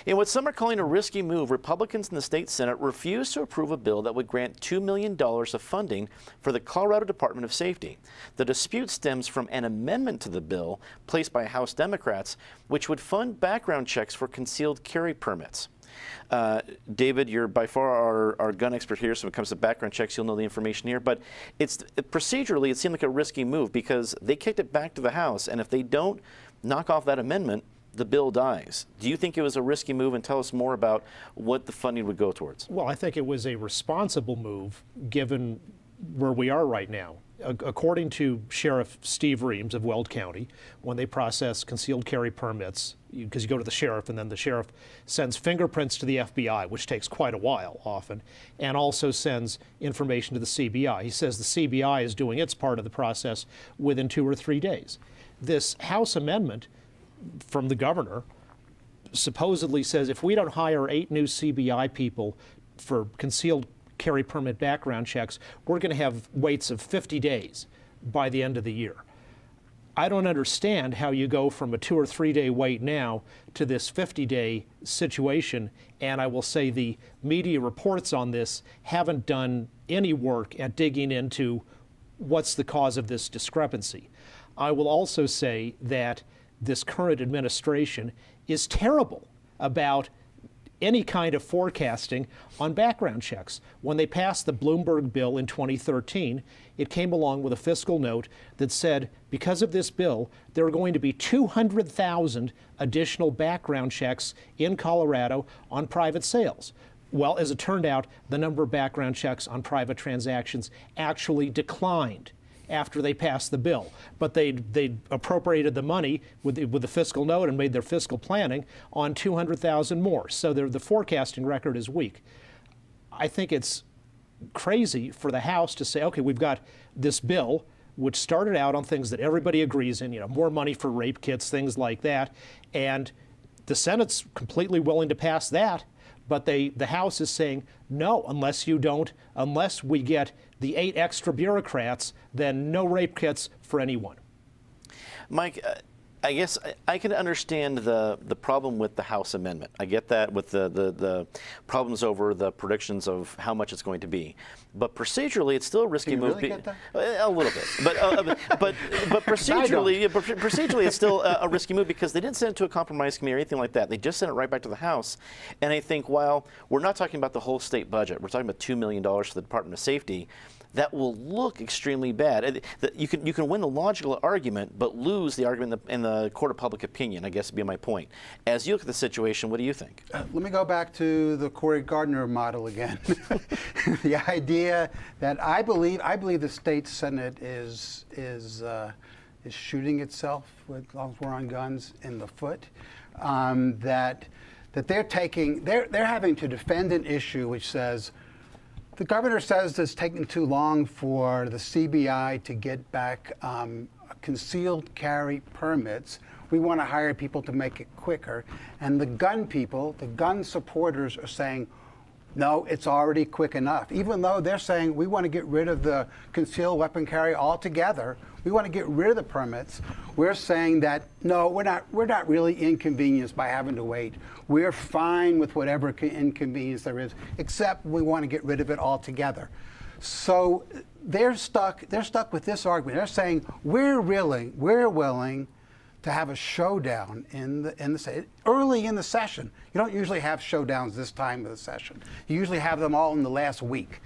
In what some are calling a risky move, Republicans in the state Senate refused to approve a bill that would grant $2 million of funding for the Colorado Department of Safety. The dispute stems from an amendment to the bill placed by House Democrats, which would fund background checks for concealed carry permits. David, you're by far our gun expert here, so when it comes to background checks, you'll know the information here. But procedurally, it seemed like a risky move because they kicked it back to the House, and if they don't knock off that amendment, the bill dies. Do you think it was a risky move? And tell us more about what the funding would go towards. Well, I think it was a responsible move given where we are right now. According to Sheriff Steve Reams of Weld County, when they process concealed carry permits, because you go to the sheriff and then the sheriff sends fingerprints to the FBI, which takes quite a while often, and also sends information to the CBI. He says the CBI is doing its part of the process within 2 or 3 days. This House amendment from the governor supposedly says if we don't hire 8 new CBI people for concealed carry permit background checks, we're going to have waits of 50 days by the end of the year. I don't understand how you go from a 2 or 3 day wait now to this 50-day situation, and I will say the media reports on this haven't done any work at digging into what's the cause of this discrepancy. I will also say that this current administration is terrible about any kind of forecasting on background checks. When they passed the Bloomberg bill in 2013, it came along with a fiscal note that said, because of this bill, there are going to be 200,000 additional background checks in Colorado on private sales. Well, as it turned out, the number of background checks on private transactions actually declined after they passed the bill. But they appropriated the money with the fiscal note and made their fiscal planning on 200,000 more. So the forecasting record is weak. I think it's crazy for the House to say, okay, we've got this bill which started out on things that everybody agrees in, more money for rape kits, things like that, and the Senate's completely willing to pass that. But the House is saying, no, unless we get the 8 extra bureaucrats, then no rape kits for anyone. Mike, I guess I can understand the problem with the House amendment. I get that with the problems over the predictions of how much it's going to be. But procedurally, it's still a risky move. Really get that? A little bit. But procedurally, it's still a risky move because they didn't send it to a compromise committee or anything like that. They just sent it right back to the House. And I think, while we're not talking about the whole state budget, we're talking about $2 million for the Department of Safety. That will look extremely bad. You can win the logical argument, but lose the argument in the court of public opinion, I guess would be my point. As you look at the situation, what do you think? Let me go back to the Cory Gardner model again. The idea that I believe the state Senate is shooting itself, as long as we're on guns, in the foot. That they're having to defend an issue which says, the governor says it's taking too long for the CBI to get back concealed carry permits. We want to hire people to make it quicker. And the gun people, the gun supporters, are saying, no, it's already quick enough. Even though they're saying we want to get rid of the concealed weapon carry altogether, we want to get rid of the permits. We're saying that no, we're not really inconvenienced by having to wait. We're fine with whatever inconvenience there is, except we want to get rid of it altogether. So they're stuck with this argument. They're saying we're willing to have a showdown in the early in the session. You don't usually have showdowns this time of the session. You usually have them all in the last week.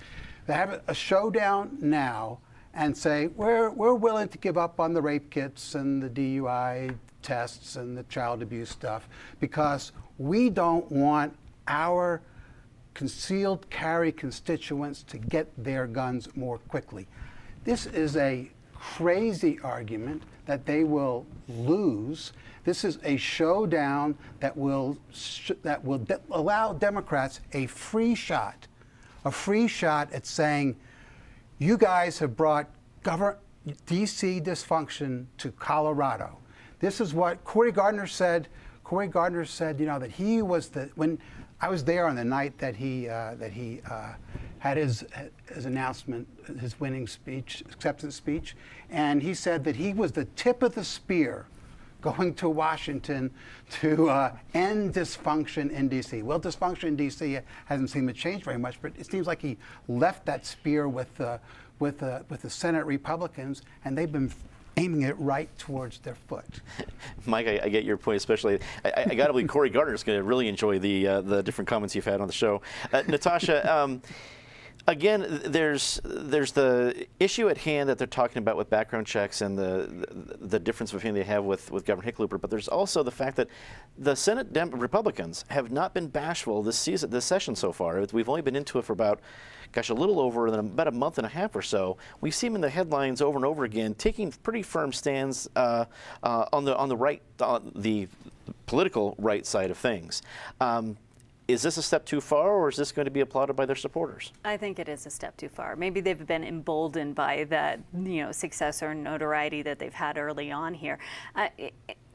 They have a showdown now and say we're willing to give up on the rape kits and the DUI tests and the child abuse stuff because we don't want our concealed carry constituents to get their guns more quickly. This is a crazy argument that they will lose. This is a showdown that will allow Democrats a free shot at saying, you guys have brought DC dysfunction to Colorado. This is what Cory Gardner said. Cory Gardner said, that he was when I was there on the night that he had his announcement, his winning speech, acceptance speech, and he said that he was the tip of the spear going to Washington to end dysfunction in D.C. Well, dysfunction in D.C. hasn't seemed to change very much, but it seems like he left that spear with the Senate Republicans, and they've been aiming it right towards their foot. Mike, I get your point, especially. I got to believe Cory Gardner is going to really enjoy the different comments you've had on the show. Natasha, again, there's the issue at hand that they're talking about with background checks and the difference between they have with Governor Hickenlooper, but there's also the fact that the Senate Republicans have not been bashful this session so far. We've only been into it for about a little over than about a month and a half or so. We've seen them in the headlines over and over again, taking pretty firm stands on the political right side of things. Is this a step too far, or is this going to be applauded by their supporters? I think it is a step too far. Maybe they've been emboldened by that, success or notoriety that they've had early on here.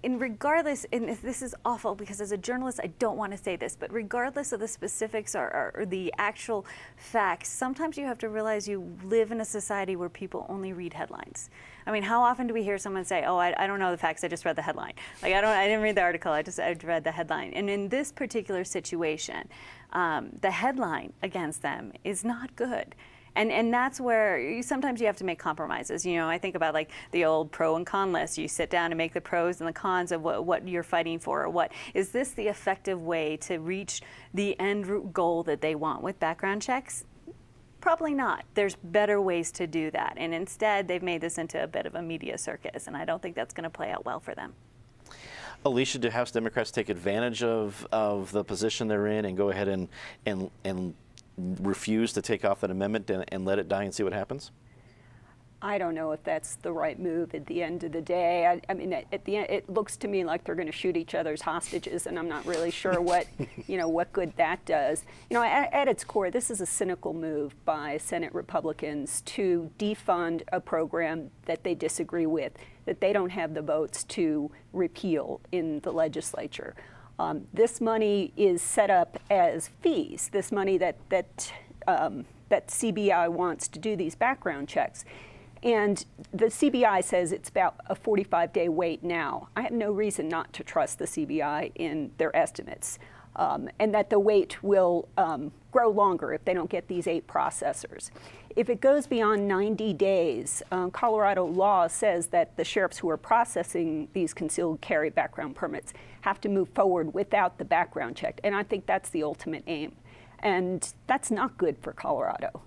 And regardless, and this is awful because as a journalist, I don't want to say this, but regardless of the specifics or the actual facts, sometimes you have to realize you live in a society where people only read headlines. I mean, how often do we hear someone say, "Oh, I don't know the facts. I just read the headline." Like I didn't read the article. I read the headline. And in this particular situation, the headline against them is not good. And that's where sometimes you have to make compromises. I think about like the old pro and con list. You sit down and make the pros and the cons of what you're fighting for, or what is this the effective way to reach the end goal that they want with background checks? Probably not. There's better ways to do that. And instead, they've made this into a bit of a media circus, and I don't think that's going to play out well for them. Alicia, do House Democrats take advantage of the position they're in and go ahead and refuse to take off that amendment and let it die and see what happens? I don't know if that's the right move at the end of the day. I mean, at the end, it looks to me like they're going to shoot each other's hostages, and I'm not really sure what, what good that does. At its core, this is a cynical move by Senate Republicans to defund a program that they disagree with, that they don't have the votes to repeal in the legislature. This money is set up as fees. This money that CBI wants to do these background checks. And the CBI says it's about a 45-day wait now. I have no reason not to trust the CBI in their estimates, and that the wait will grow longer if they don't get these 8 processors. If it goes beyond 90 days, Colorado law says that the sheriffs who are processing these concealed carry background permits have to move forward without the background check. And I think that's the ultimate aim. And that's not good for Colorado.